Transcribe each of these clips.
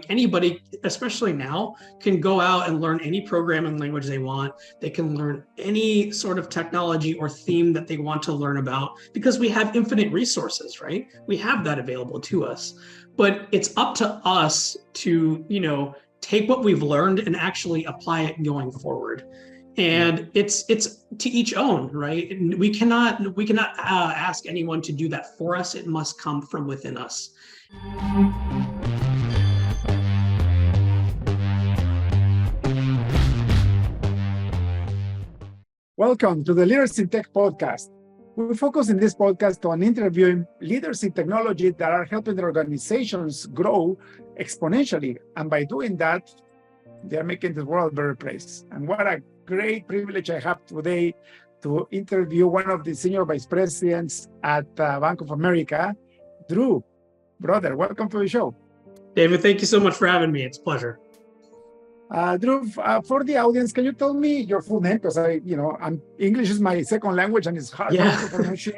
anybody, especially now, can go out and learn any programming language they want. They can learn any sort of technology or theme that they want to learn about because we have infinite resources, right? We have that available to us. But it's up to us to, take what we've learned and actually apply it going forward. And it's to each own, right? We cannot ask anyone to do that for us. It must come from within us. Welcome to the Leaders in Tech podcast. We focus in this podcast on interviewing leaders in technology that are helping their organizations grow exponentially. And by doing that, they're making the world a better place. And what a great privilege I have today to interview one of the senior vice presidents at Bank of America, Dhruv. Brother, welcome to the show. David, thank you so much for having me. It's a pleasure. Dhruv, for the audience, can you tell me your full name? Because English is my second language and it's hard to pronounce.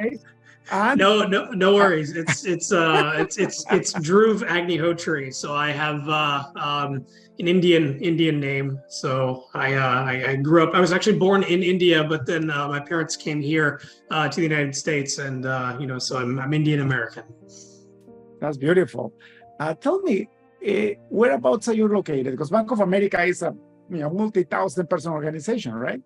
And no worries. It's Dhruv Agnihotri. So I have an Indian name. So I grew up. I was actually born in India, but then my parents came here to the United States, and so I'm Indian American. That's beautiful. Tell me, whereabouts are you located? Because Bank of America is a multi-thousand person organization, right?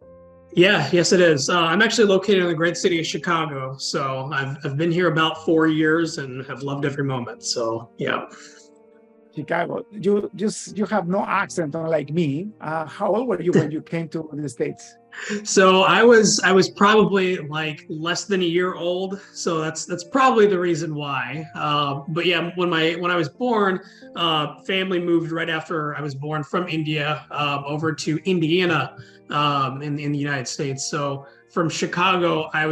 Yeah, yes, it is. I'm actually located in the great city of Chicago. So I've been here about 4 years and have loved every moment. So yeah. Chicago. You have no accent, unlike me. How old were you when you came to the States? So I was probably like less than a year old. So that's probably the reason why. But yeah, when I was born, family moved right after I was born from India over to Indiana in the United States. So from Chicago, I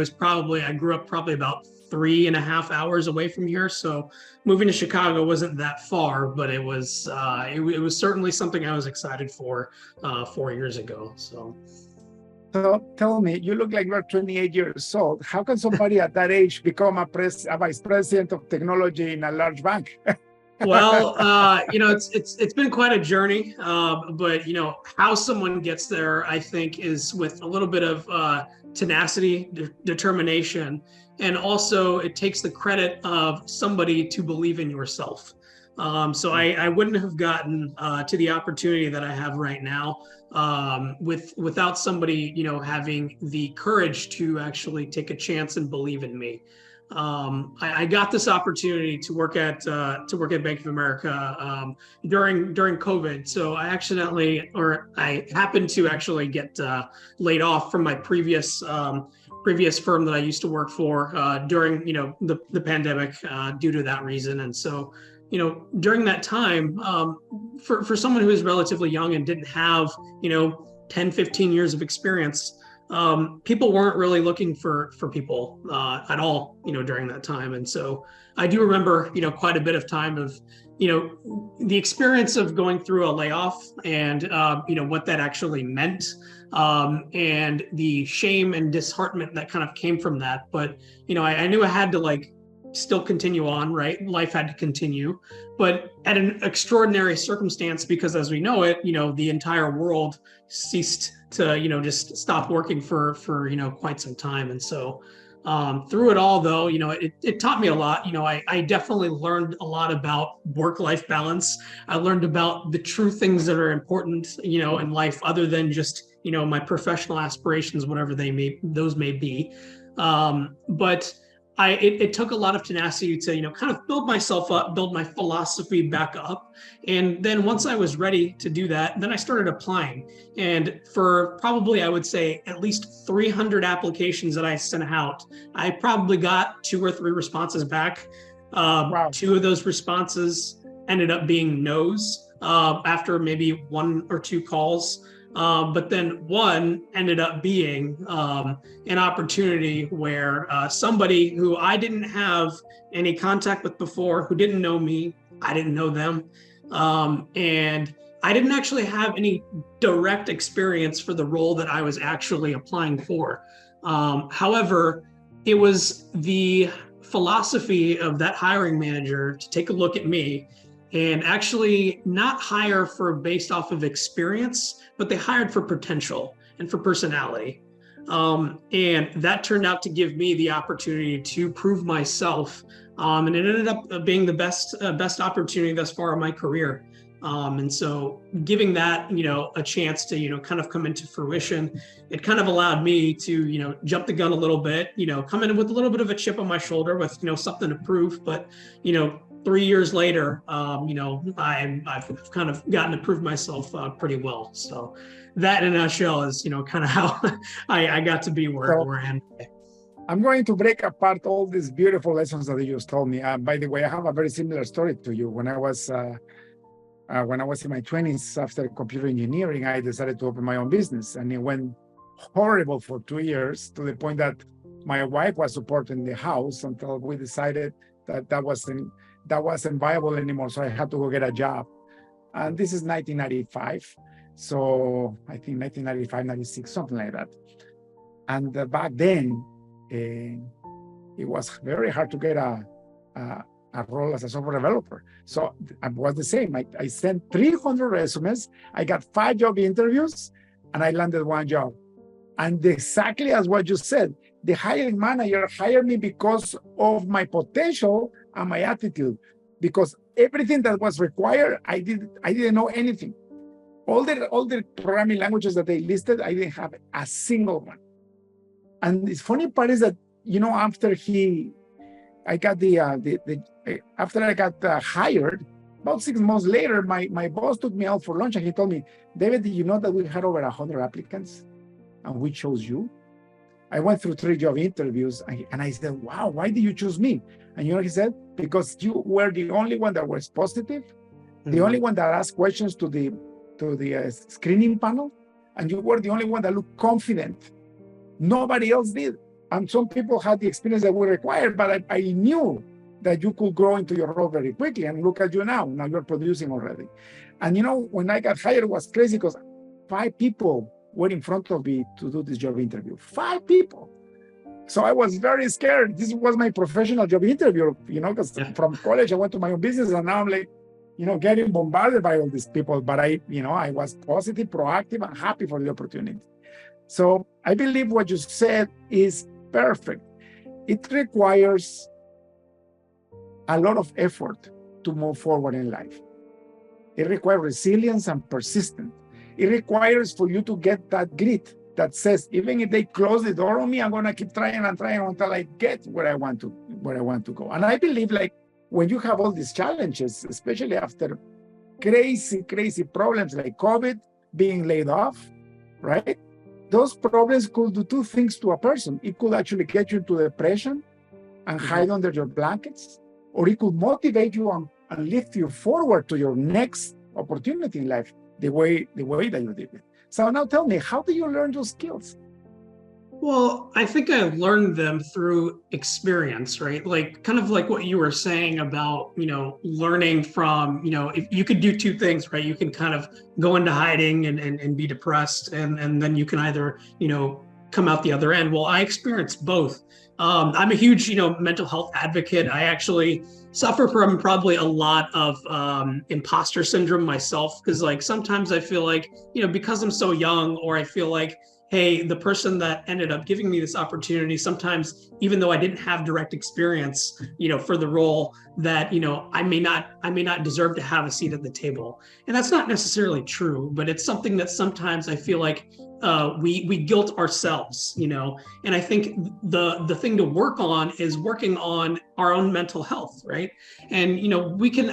grew up probably about 3.5 hours away from here. So moving to Chicago wasn't that far, but it was certainly something I was excited for 4 years ago. So tell me, you look like you're 28 years old. How can somebody at that age become a vice president of technology in a large bank? Well, it's been quite a journey, but how someone gets there, I think, is with a little bit of tenacity, determination, and also it takes the credit of somebody to believe in yourself. So I wouldn't have gotten to the opportunity that I have right now without somebody having the courage to actually take a chance and believe in me. I got this opportunity to work at Bank of America during COVID. So I happened to actually get laid off from my previous firm that I used to work for during the pandemic due to that reason. And so during that time, for someone who is relatively young and didn't have 10-15 years of experience, people weren't really looking for people at all, during that time. And so I do remember, quite a bit of time of, the experience of going through a layoff and, what that actually meant, and the shame and disheartenment that kind of came from that. But, I knew I had to still continue on, right? Life had to continue, but at an extraordinary circumstance, because as we know it, the entire world ceased to, just stop working for quite some time. And so through it all, though, it taught me a lot. I definitely learned a lot about work-life balance. I learned about the true things that are important, in life, other than just, my professional aspirations, whatever those may be. But it took a lot of tenacity to, kind of build myself up, build my philosophy back up. And then once I was ready to do that, then I started applying. And for probably, I would say, at least 300 applications that I sent out, I probably got 2 or 3 responses back. Wow. 2 of those responses ended up being no's after maybe 1 or 2 calls. But then one ended up being an opportunity where somebody who I didn't have any contact with before, who didn't know me, I didn't know them, and I didn't actually have any direct experience for the role that I was actually applying for. However, it was the philosophy of that hiring manager to take a look at me and actually not hire for based off of experience, but they hired for potential and for personality. And that turned out to give me the opportunity to prove myself. And it ended up being the best opportunity thus far in my career. And so giving that, a chance to, kind of come into fruition, it kind of allowed me to, jump the gun a little bit, come in with a little bit of a chip on my shoulder with, something to prove. But, 3 years later, I've kind of gotten to prove myself pretty well. So that in a nutshell is, kind of how I got to be where I am today. I'm going to break apart all these beautiful lessons that you just told me. By the way, I have a very similar story to you. When I was in my 20s, after computer engineering, I decided to open my own business, and it went horrible for 2 years, to the point that my wife was supporting the house until we decided that wasn't viable anymore. So I had to go get a job. And this is 1995. So I think 1995, 96, something like that. And back then, it was very hard to get a role as a software developer. So it was the same. I sent 300 resumes. I got 5 job interviews, and I landed 1 job. And exactly as what you said, the hiring manager hired me because of my potential and my attitude. Because everything that was required, I didn't know anything. All the programming languages that they listed, I didn't have a single one. And the funny part is that, after I got hired, about 6 months later, my boss took me out for lunch, and he told me, David, did you know that we had over 100 applicants and we chose you? I went through 3 job interviews, and I said, wow, why did you choose me? And he said, because you were the only one that was positive, the only one that asked questions to the screening panel, and you were the only one that looked confident. Nobody else did. And some people had the experience that we required, but I knew that you could grow into your role very quickly. And look at you now. Now you're producing already. And when I got hired, it was crazy because 5 people were in front of me to do this job interview. 5 people. So I was very scared. This was my professional job interview, because from college I went to my own business, and now I'm like, getting bombarded by all these people. But I was positive, proactive, and happy for the opportunity. So I believe what you said is perfect. It requires a lot of effort to move forward in life. It requires resilience and persistence. It requires for you to get that grit that says, even if they close the door on me, I'm going to keep trying and trying until I get where I want to go. And I believe, like, when you have all these challenges, especially after crazy problems like COVID, being laid off, right? Those problems could do 2 things to a person. It could actually get you into depression and hide under your blankets, or it could motivate you and lift you forward to your next opportunity in life, the way that you did it. So now tell me, how do you learn those skills? Well, I think I learned them through experience, right? Like kind of like what you were saying about, learning from, if you could do 2 things, right? You can kind of go into hiding and be depressed, and then you can either, come out the other end. Well, I experienced both. I'm a huge, mental health advocate. I actually suffer from probably a lot of imposter syndrome myself, because like sometimes I feel like, because I'm so young, or I feel like, hey, the person that ended up giving me this opportunity, sometimes, even though I didn't have direct experience, for the role, that, I may not deserve to have a seat at the table. And that's not necessarily true, but it's something that sometimes I feel like we guilt ourselves, and I think the thing to work on is working on our own mental health, right? And,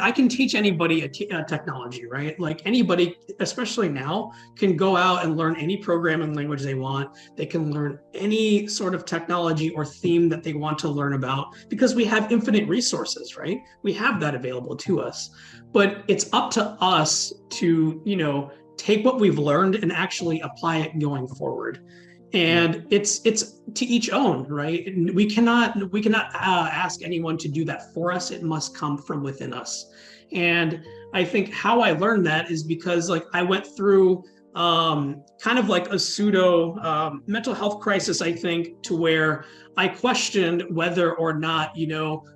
I can teach anybody a technology, right? Like anybody, especially now, can go out and learn any programming language they want. They can learn any sort of technology or theme that they want to learn about, because we have infinite resources, right? We have that available to us, but it's up to us to, take what we've learned and actually apply it going forward. And it's to each own, right? We cannot ask anyone to do that for us. It must come from within us. And I think how I learned that is because, like, I went through kind of like a pseudo mental health crisis, I think, to where I questioned whether or not,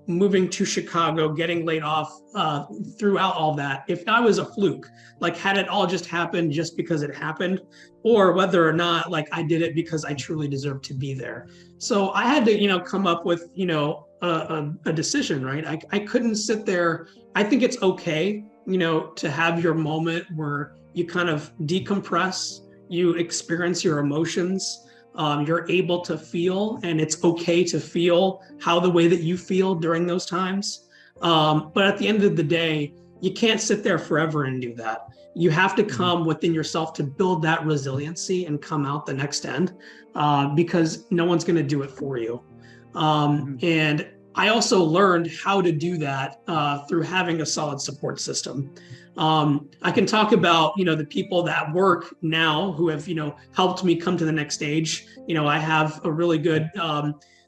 moving to Chicago, getting laid off throughout all that, if that was a fluke, like had it all just happened just because it happened, or whether or not like I did it because I truly deserved to be there. So I had to, come up with, a decision, right? I couldn't sit there. I think it's okay, to have your moment where you kind of decompress, you experience your emotions, you're able to feel, and it's okay to feel how the way that you feel during those times. But at the end of the day, you can't sit there forever and do that. You have to come within yourself to build that resiliency and come out the next end, because no one's going to do it for you. And I also learned how to do that through having a solid support system. I can talk about, the people that work now who have, helped me come to the next stage. I have a really good,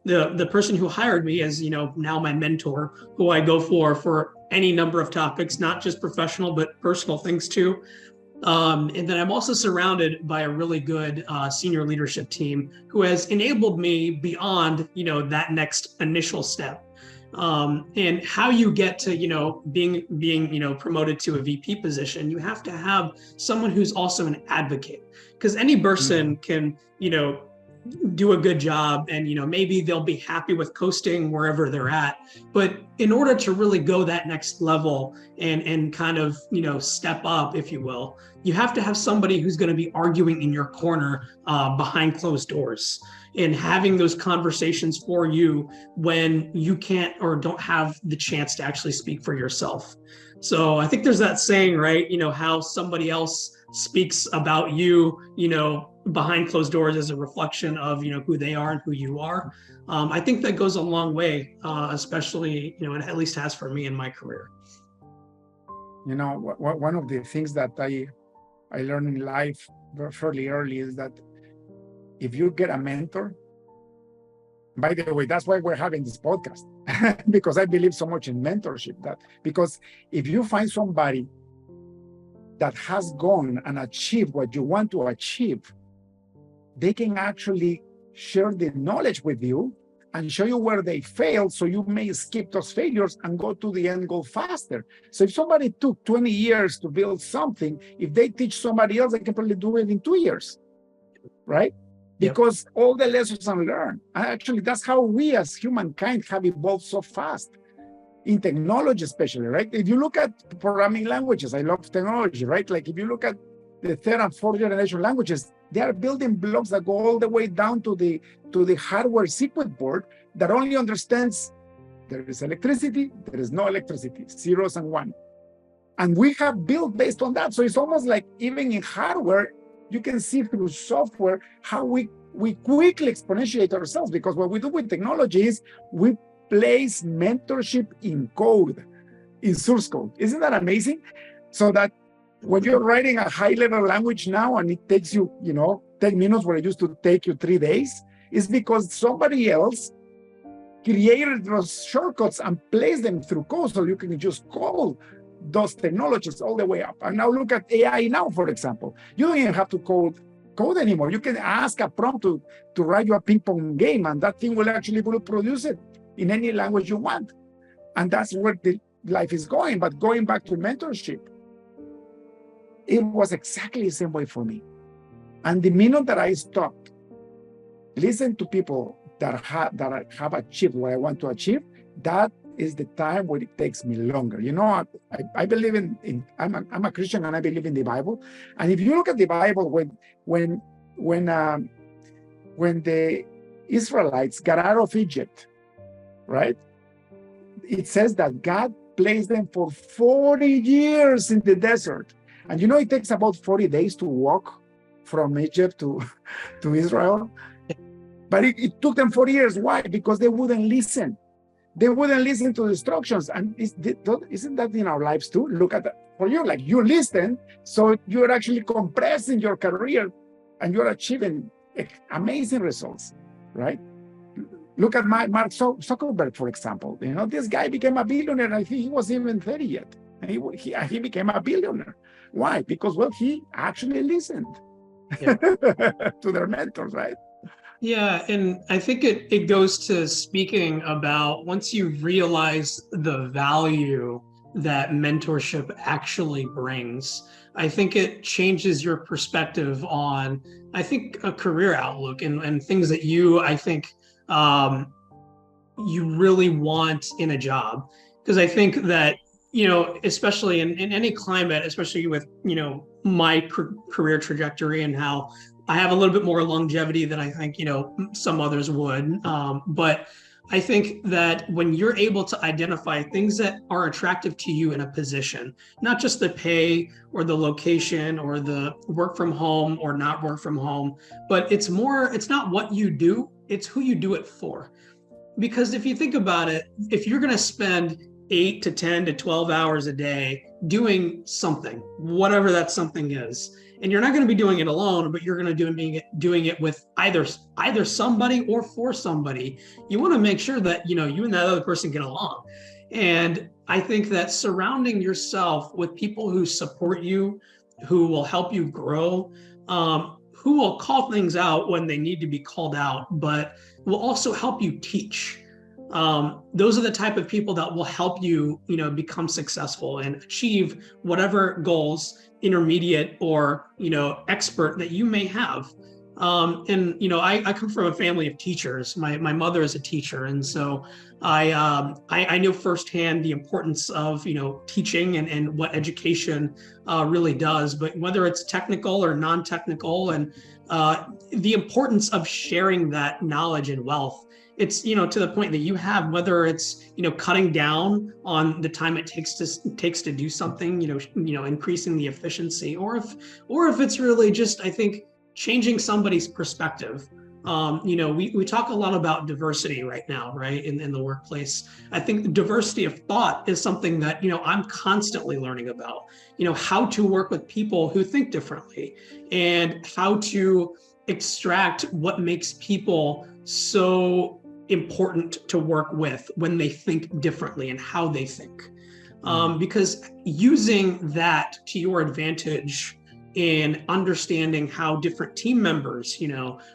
the person who hired me is, now my mentor, who I go for any number of topics, not just professional, but personal things too. And then I'm also surrounded by a really good senior leadership team who has enabled me beyond, that next initial step. And how you get to, being, promoted to a VP position, you have to have someone who's also an advocate, because any person can, do a good job and, maybe they'll be happy with coasting wherever they're at. But in order to really go that next level and kind of, step up, if you will, you have to have somebody who's going to be arguing in your corner behind closed doors and having those conversations for you when you can't or don't have the chance to actually speak for yourself. So I think there's that saying, right? How somebody else speaks about you, behind closed doors as a reflection of, who they are and who you are. I think that goes a long way, especially, it at least has for me in my career. One of the things that I learned in life fairly early is that if you get a mentor, by the way, that's why we're having this podcast, because I believe so much in mentorship, because if you find somebody that has gone and achieved what you want to achieve, they can actually share the knowledge with you and show you where they failed, so you may skip those failures and go to the end goal faster. So if somebody took 20 years to build something, if they teach somebody else, they can probably do it in 2 years, right? Because all the lessons are learned. Actually, that's how we as humankind have evolved so fast, in technology especially, right? If you look at programming languages, I love technology, right? Like if you look at the third and fourth generation languages, they are building blocks that go all the way down to the hardware circuit board that only understands there is electricity, there is no electricity, zeros and one. And we have built based on that. So it's almost like even in hardware, you can see through software how we quickly exponentiate ourselves, because what we do with technology is we place mentorship in code, in source code. Isn't that amazing? So that when you're writing a high-level language now and it takes you, 10 minutes where it used to take you 3 days, it's because somebody else created those shortcuts and placed them through code, so you can just call those technologies all the way up. And now look at AI now, for example. You don't even have to code anymore. You can ask a prompt to write you a ping pong game, and that thing will actually produce it in any language you want. And that's where the life is going. But going back to mentorship, it was exactly the same way for me. And the minute that I stopped, listen to people that have achieved what I want to achieve, that is the time when it takes me longer. I believe I'm a Christian and I believe in the Bible. And if you look at the Bible, when the Israelites got out of Egypt, right? It says that God placed them for 40 years in the desert. And it takes about 40 days to walk from Egypt to Israel. But it took them 40 years. Why? Because they wouldn't listen. They wouldn't listen to the instructions. And isn't that in our lives too? Look at that. For you, like you listen, so you're actually compressing your career and you're achieving amazing results, right? Look at Mark Zuckerberg, for example. This guy became a billionaire. I think he wasn't even 30 yet. And he became a billionaire. Why? Because, well, he actually listened Yeah. to their mentors, right? Yeah, and I think it goes to speaking about once you realize the value that mentorship actually brings, I think it changes your perspective on, I think, a career outlook and things that I think, you really want in a job. Because I think that, especially in any climate, especially with, my career trajectory and how I have a little bit more longevity than I think, some others would. But I think that when you're able to identify things that are attractive to you in a position, not just the pay or the location or the work from home or not work from home, but it's not what you do, it's who you do it for. Because if you think about it, if you're going to spend 8 to 10 to 12 hours a day doing something, whatever that something is, and you're not going to be doing it alone, but you're going to be doing it with either somebody or for somebody, you want to make sure that, you and that other person get along. And I think that surrounding yourself with people who support you, who will help you grow, who will call things out when they need to be called out, but will also help you teach. Those are the type of people that will help you, become successful and achieve whatever goals, intermediate or, expert that you may have. I come from a family of teachers. My mother is a teacher, and so I know firsthand the importance of teaching and what education really does. But whether it's technical or non-technical, and the importance of sharing that knowledge and wealth. It's to the point that you have, whether it's cutting down on the time it takes to do something, increasing the efficiency, or if it's really just, I think, changing somebody's perspective. We talk a lot about diversity right now, right, in the workplace. I think the diversity of thought is something that I'm constantly learning about. How to work with people who think differently, and how to extract what makes people so important to work with when they think differently and how they think. Because using that to your advantage in understanding how different team members,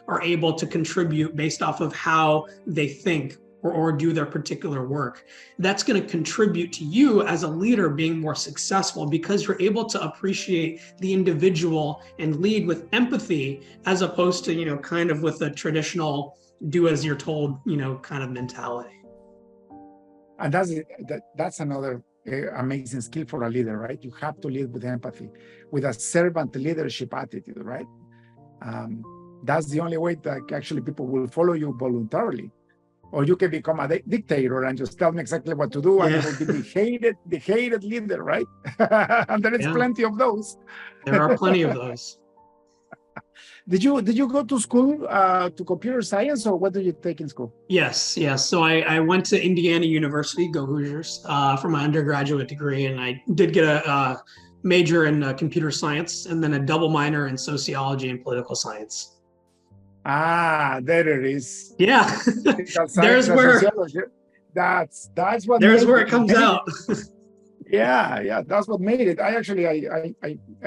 are able to contribute based off of how they think or do their particular work. That's going to contribute to you as a leader being more successful, because you're able to appreciate the individual and lead with empathy, as opposed to, kind of with a traditional do as you're told, kind of mentality. And that's another amazing skill for a leader, right? You have to lead with empathy, with a servant leadership attitude, right? That's the only way that actually people will follow you voluntarily. Or you can become a dictator and just tell them exactly what to do, and it will be the hated leader, right? And there is plenty of those. There are plenty of those. Did you go to school to computer science, or what did you take in school? Yes. So I went to Indiana University, go Hoosiers, for my undergraduate degree, and I did get a major in computer science, and then a double minor in sociology and political science. Ah, there it is. Yeah, there's where that's what. There's where it comes out. Yeah, that's what made it. I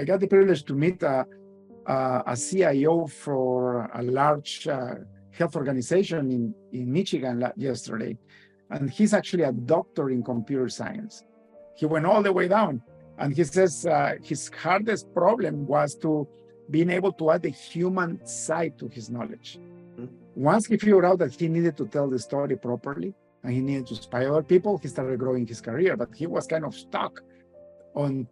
got the privilege to meet a CIO for a large health organization in Michigan yesterday, and he's actually a doctor in computer science. He went all the way down, and he says his hardest problem was to being able to add the human side to his knowledge. Once he figured out that he needed to tell the story properly and he needed to inspire other people, he started growing his career. But he was kind of stuck on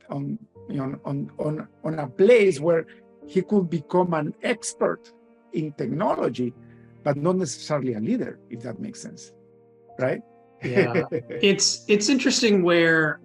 a place where he could become an expert in technology, but not necessarily a leader, if that makes sense, right? Yeah, it's interesting where,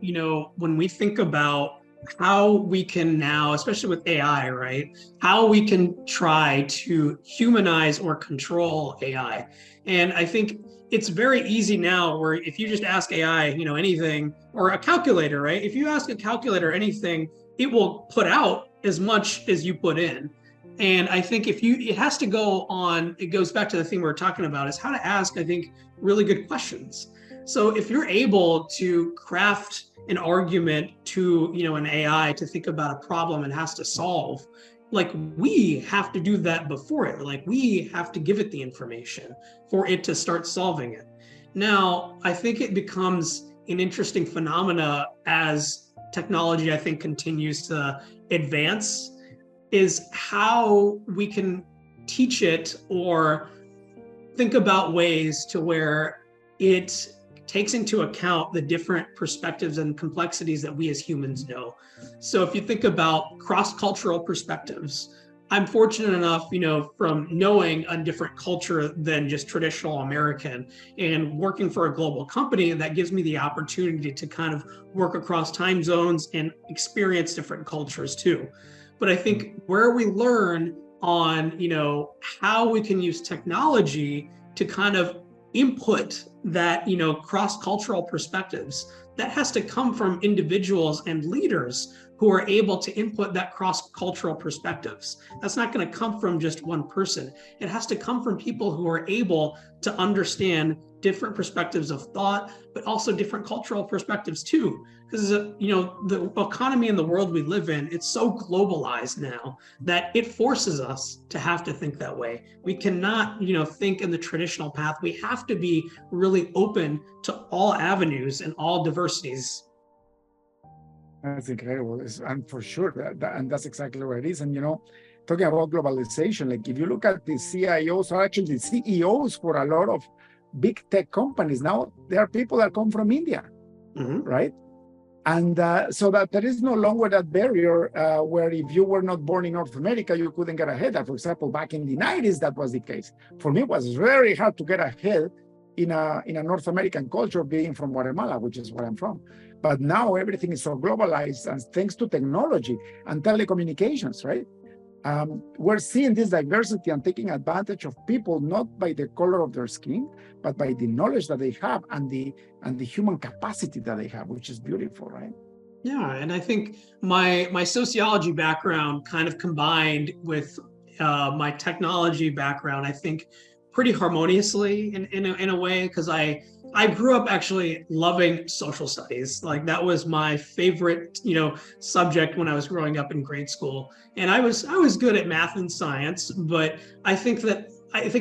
when we think about how we can now, especially with AI, right? How we can try to humanize or control AI. And I think it's very easy now where if you just ask AI, anything, or a calculator, right? If you ask a calculator anything, it will put out as much as you put in. And I think it has to go on, it goes back to the thing we were talking about, is how to ask, I think, really good questions. So if you're able to craft an argument to, an AI to think about a problem it has to solve, like we have to do that before it. Like we have to give it the information for it to start solving it. Now, I think it becomes an interesting phenomena as technology, I think, continues to advance, is how we can teach it or think about ways to where it takes into account the different perspectives and complexities that we as humans know. So if you think about cross-cultural perspectives, I'm fortunate enough, from knowing a different culture than just traditional American and working for a global company that gives me the opportunity to kind of work across time zones and experience different cultures too. But I think where we learn on, how we can use technology to kind of input that, cross-cultural perspectives, that has to come from individuals and leaders who are able to input that cross-cultural perspectives. That's not going to come from just one person. It has to come from people who are able to understand different perspectives of thought, but also different cultural perspectives too. Because, the economy in the world we live in, it's so globalized now that it forces us to have to think that way. We cannot, think in the traditional path. We have to be really open to all avenues and all diversities. That's incredible. And for sure, and that's exactly what it is. And, talking about globalization, like if you look at the CIOs, or actually the CEOs for a lot of big tech companies now, there are people that come from India, right? And so that there is no longer that barrier where if you were not born in North America, you couldn't get ahead. For example, back in the 90s, that was the case. For me, it was very hard to get ahead in a North American culture, being from Guatemala, which is where I'm from. But now everything is so globalized, and thanks to technology and telecommunications, right? We're seeing this diversity and taking advantage of people, not by the color of their skin, but by the knowledge that they have and the human capacity that they have, which is beautiful, right? Yeah, and I think my sociology background kind of combined with my technology background, I think pretty harmoniously in a way, because I grew up actually loving social studies. Like that was my favorite, subject when I was growing up in grade school. And I was good at math and science, but I think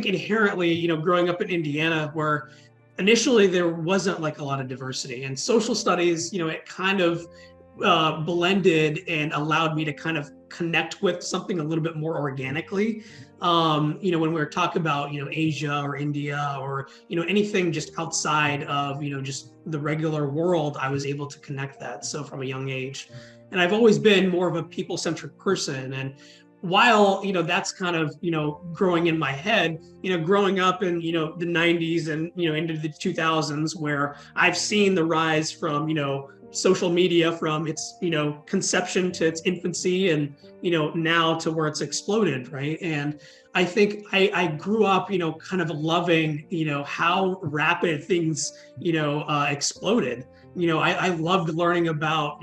inherently, growing up in Indiana, where initially there wasn't like a lot of diversity, and social studies, it kind of blended and allowed me to kind of connect with something a little bit more organically. When we were talking about, Asia or India or, anything just outside of, just the regular world, I was able to connect that. So from a young age, and I've always been more of a people-centric person. And while, that's kind of, growing in my head, growing up in, the 90s and, into the 2000s, where I've seen the rise from, social media from its, conception to its infancy, and, now to where it's exploded, right? And I think I grew up, kind of loving, how rapid things, exploded. I loved learning about,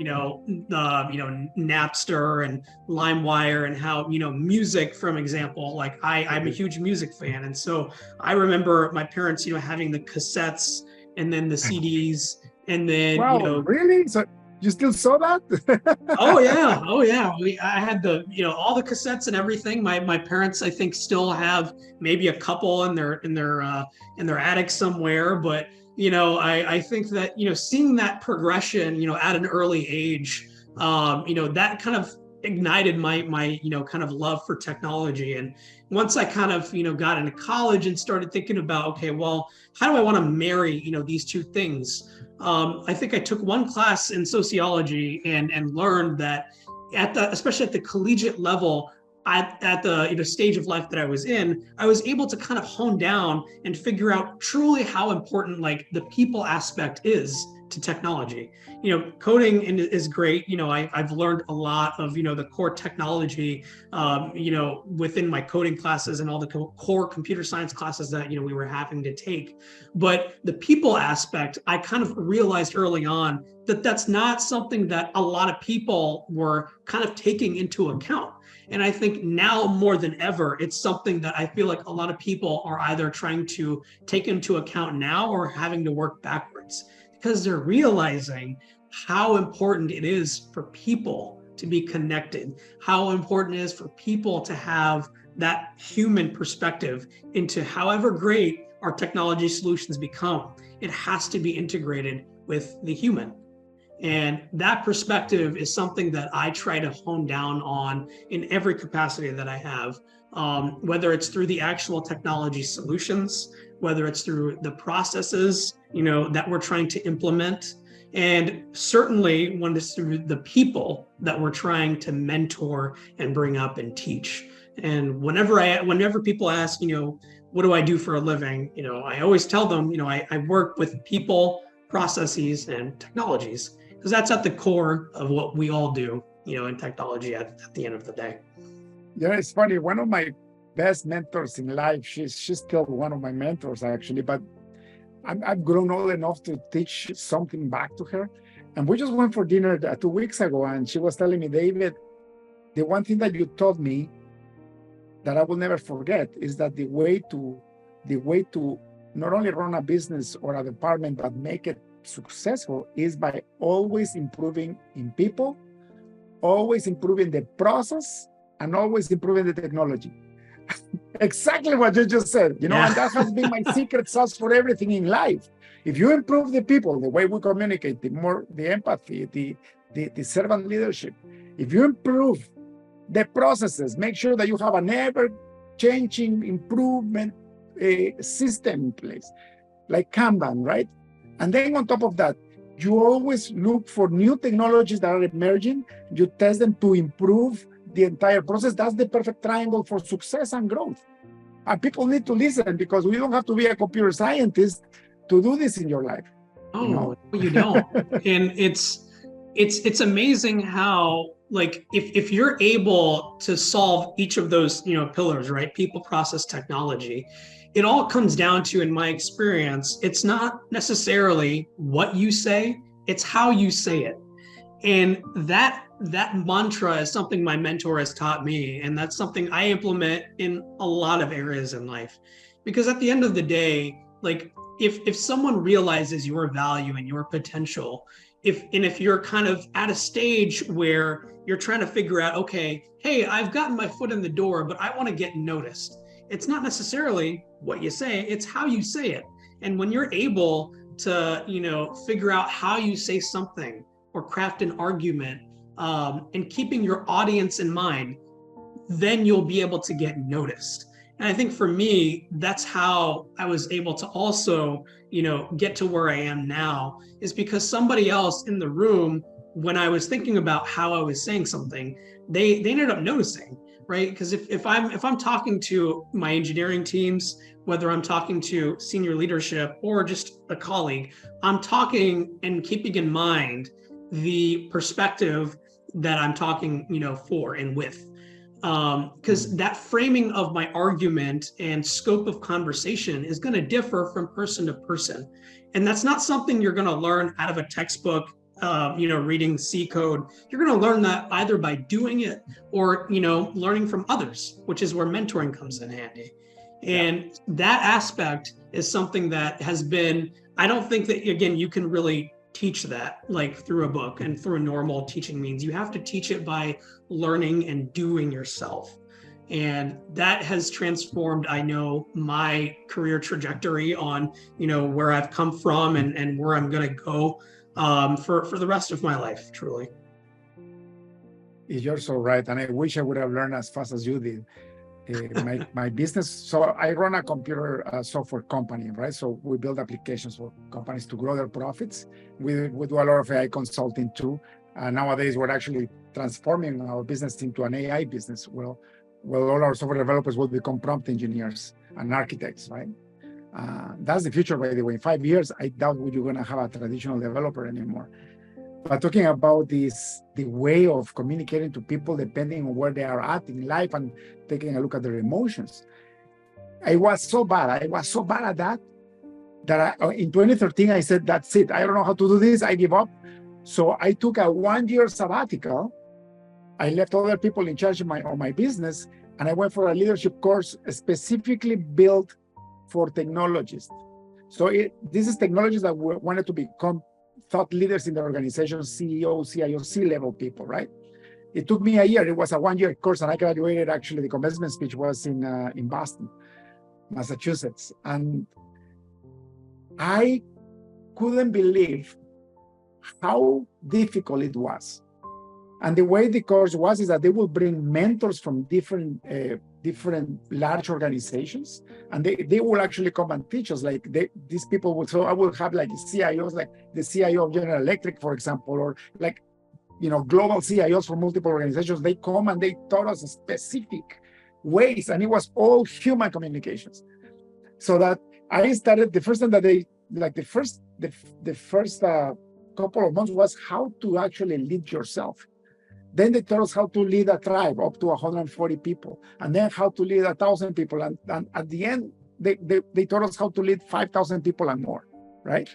Napster and LimeWire, and how, music, from example, like I'm a huge music fan. And so I remember my parents, having the cassettes and then the CDs. And then, wow, really? So you still saw that? Oh yeah. I had all the cassettes and everything. My parents, I think, still have maybe a couple in their attic somewhere. But I think that seeing that progression, at an early age, that kind of ignited my kind of love for technology. And once I kind of got into college and started thinking about, okay, well, how do I want to marry these two things? I think I took one class in sociology and learned that especially at the collegiate level, at the stage of life that I was in, I was able to kind of hone down and figure out truly how important like the people aspect is to technology. Coding is great. I've learned a lot of the core technology within my coding classes and all the core computer science classes that we were having to take. But the people aspect, I kind of realized early on that that's not something that a lot of people were kind of taking into account. And I think now more than ever, it's something that I feel like a lot of people are either trying to take into account now or having to work backwards. difference, because they're realizing how important it is for people to be connected, how important it is for people to have that human perspective into however great our technology solutions become. It has to be integrated with the human. And that perspective is something that I try to hone down on in every capacity that I have, whether it's through the actual technology solutions, whether it's through the processes, that we're trying to implement, and certainly when it's through the people that we're trying to mentor and bring up and teach. And whenever people ask, what do I do for a living? I always tell them, I work with people, processes, and technologies, because that's at the core of what we all do, in technology at the end of the day. Yeah, it's funny. One of my best mentors in life, she's still one of my mentors, actually, but I've grown old enough to teach something back to her. And we just went for dinner 2 weeks ago, and she was telling me, David, the one thing that you taught me that I will never forget is that the way to not only run a business or a department, but make it successful is by always improving in people, always improving the process, and always improving the technology. Exactly what you just said, and that has been my secret sauce for everything in life. If you improve the people, the way we communicate, the empathy, the servant leadership, if you improve the processes, make sure that you have an ever-changing improvement system in place, like Kanban, right? And then on top of that, you always look for new technologies that are emerging. You test them to improve the entire process. That's the perfect triangle for success and growth. And people need to listen, because we don't have to be a computer scientist to do this in your life. Oh, you don't. And it's amazing how, like, if you're able to solve each of those, pillars, right? People, process, technology, it all comes down to, in my experience, it's not necessarily what you say, it's how you say it. And that mantra is something my mentor has taught me. And that's something I implement in a lot of areas in life. Because at the end of the day, like, if someone realizes your value and your potential, if you're kind of at a stage where you're trying to figure out, okay, hey, I've gotten my foot in the door, but I want to get noticed. It's not necessarily what you say, it's how you say it. And when you're able to, figure out how you say something or craft an argument, and keeping your audience in mind, then you'll be able to get noticed. And I think for me, that's how I was able to also, get to where I am now, is because somebody else in the room, when I was thinking about how I was saying something, they ended up noticing, right? Because if I'm talking to my engineering teams, whether I'm talking to senior leadership or just a colleague, I'm talking and keeping in mind the perspective that I'm talking, for and with. Because that framing of my argument and scope of conversation is going to differ from person to person. And that's not something you're going to learn out of a textbook, reading C code. You're going to learn that either by doing it or, learning from others, which is where mentoring comes in handy. And that aspect is something that has been, I don't think that, again, you can really teach that like through a book and through a normal teaching means. You have to teach it by learning and doing yourself. And that has transformed, I know, my career trajectory on, where I've come from and where I'm going to go for the rest of my life, truly. You're so right. And I wish I would have learned as fast as you did. My business, so I run a computer software company, right? So we build applications for companies to grow their profits. We do a lot of AI consulting too. Nowadays, we're actually transforming our business into an AI business. Well, all our software developers will become prompt engineers and architects, right? That's the future, by the way. In 5 years, I doubt you're going to have a traditional developer anymore. But talking about the way of communicating to people depending on where they are at in life and taking a look at their emotions. I was so bad at that in 2013, I said, that's it. I don't know how to do this. I give up. So I took a 1-year sabbatical. I left other people in charge of my business, and I went for a leadership course specifically built for technologists. So this is technologies that wanted to become thought leaders in the organization, CEO, CIO, C-level people, right? It took me a year. It was a one-year course, and I graduated. Actually, the commencement speech was in Boston, Massachusetts, and I couldn't believe how difficult it was. And the way the course was is that they will bring mentors from different large organizations, and they will actually come and teach us. Like these people will. So I will have like CIOs, like the CIO of General Electric, for example, or like global CIOs from multiple organizations. They come and they taught us specific ways, and it was all human communications. So that I started the first time that they like the first couple of months was how to actually lead yourself. Then they taught us how to lead a tribe up to 140 people, and then how to lead 1,000 people. And at the end, they taught us how to lead 5,000 people and more, right?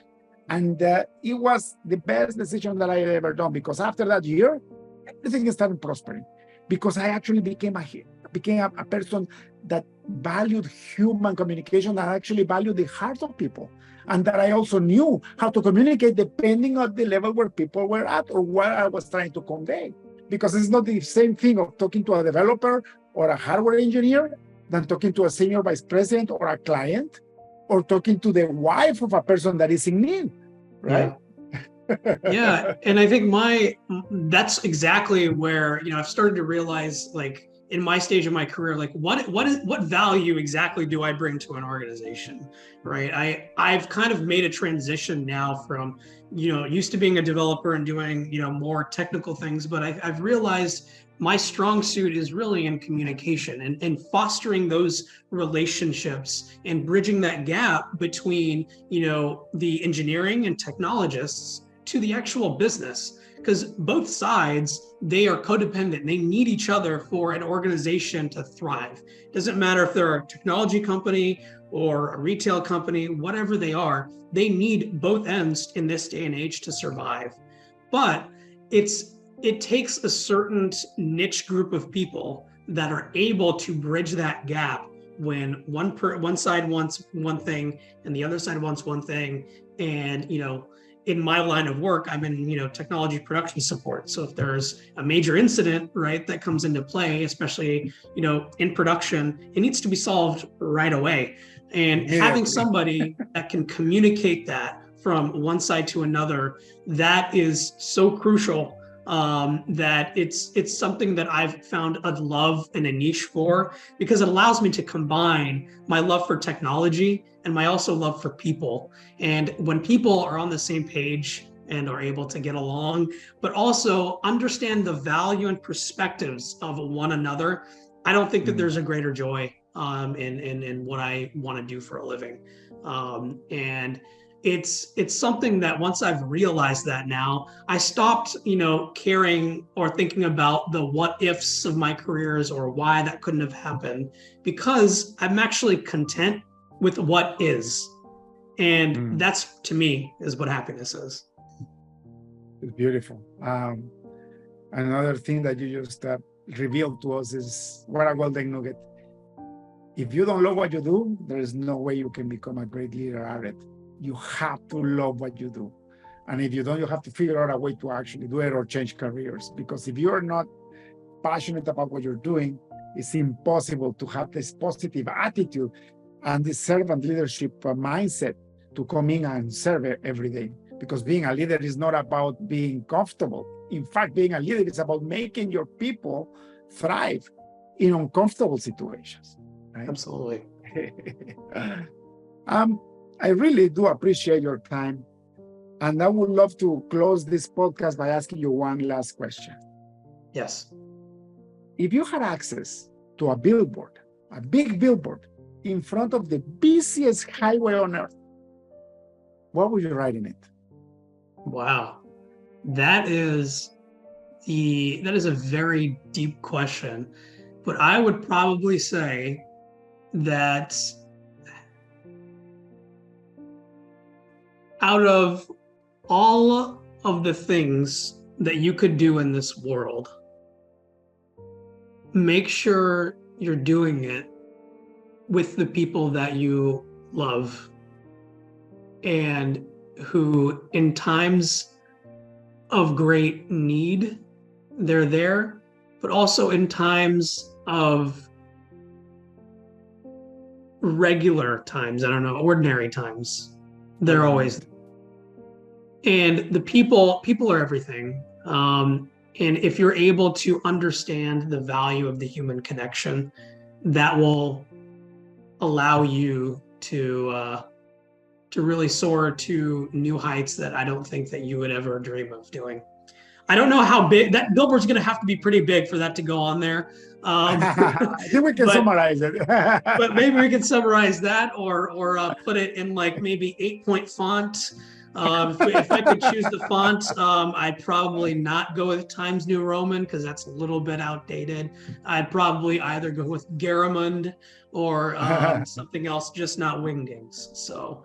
And it was the best decision that I had ever done, because after that year, everything started prospering, because I actually became a person that valued human communication, that actually valued the heart of people, and that I also knew how to communicate depending on the level where people were at or what I was trying to convey. Because it's not the same thing of talking to a developer or a hardware engineer than talking to a senior vice president or a client, or talking to the wife of a person that is in need, right? Yeah. And I think that's exactly where, I've started to realize, like, in my stage of my career, like what value exactly do I bring to an organization, right? I've kind of made a transition now from, used to being a developer and doing, more technical things, but I've realized my strong suit is really in communication and fostering those relationships and bridging that gap between, the engineering and technologists to the actual business. Because both sides, they are codependent. They need each other for an organization to thrive. It doesn't matter if they're a technology company or a retail company, whatever they are, they need both ends in this day and age to survive. But it takes a certain niche group of people that are able to bridge that gap when one side wants one thing and the other side wants one thing. And, in my line of work, I'm in, technology production support. So if there's a major incident, right, that comes into play, especially, in production, it needs to be solved right away. And having somebody that can communicate that from one side to another, that is so crucial, that it's something that I've found a love and a niche for, because it allows me to combine my love for technology and my also love for people. And when people are on the same page and are able to get along, but also understand the value and perspectives of one another, I don't think that there's a greater joy in what I want to do for a living. And it's something that once I've realized that now, I stopped, caring or thinking about the what ifs of my careers or why that couldn't have happened, because I'm actually content with what is. And that's, to me, is what happiness is. It's beautiful. Another thing that you just revealed to us is what a golden nugget. If you don't love what you do, there is no way you can become a great leader at it. You have to love what you do. And if you don't, you have to figure out a way to actually do it or change careers. Because if you're not passionate about what you're doing, it's impossible to have this positive attitude and this servant leadership mindset to come in and serve every day. Because being a leader is not about being comfortable. In fact, being a leader is about making your people thrive in uncomfortable situations. Right? Absolutely. I really do appreciate your time. And I would love to close this podcast by asking you one last question. Yes. If you had access to a billboard, a big billboard, in front of the busiest highway on earth, what would you write in it? Wow. That is a very deep question. But I would probably say that out of all of the things that you could do in this world, make sure you're doing it with the people that you love and who in times of great need, they're there, but also in times of regular times, I don't know, ordinary times, they're always there. And the people are everything. And if you're able to understand the value of the human connection, that will allow you to really soar to new heights that I don't think that you would ever dream of doing. I don't know how big that billboard's going to have to be pretty big for that to go on there. I think we can summarize it. But maybe we can summarize that, or put it in like maybe 8-point font. If I could choose the font, I'd probably not go with Times New Roman because that's a little bit outdated. I'd probably either go with Garamond or something else, just not Wingdings. So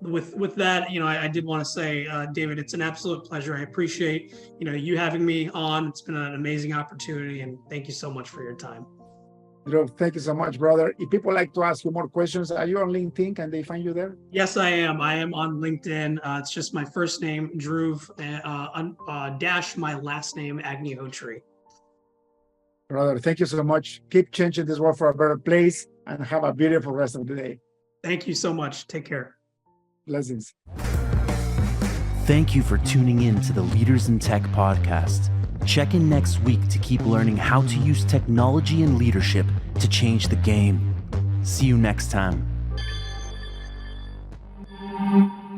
with that, I did want to say, David, it's an absolute pleasure. I appreciate you having me on. It's been an amazing opportunity, and thank you so much for your time. Dhruv, thank you so much, brother. If people like to ask you more questions, are you on LinkedIn? Can they find you there? Yes, I am. I am on LinkedIn. It's just my first name, Dhruv, dash my last name, Agnihotri. Brother, thank you so much. Keep changing this world for a better place, and have a beautiful rest of the day. Thank you so much. Take care. Blessings. Thank you for tuning in to the Leaders in Tech podcast. Check in next week to keep learning how to use technology and leadership to change the game. See you next time.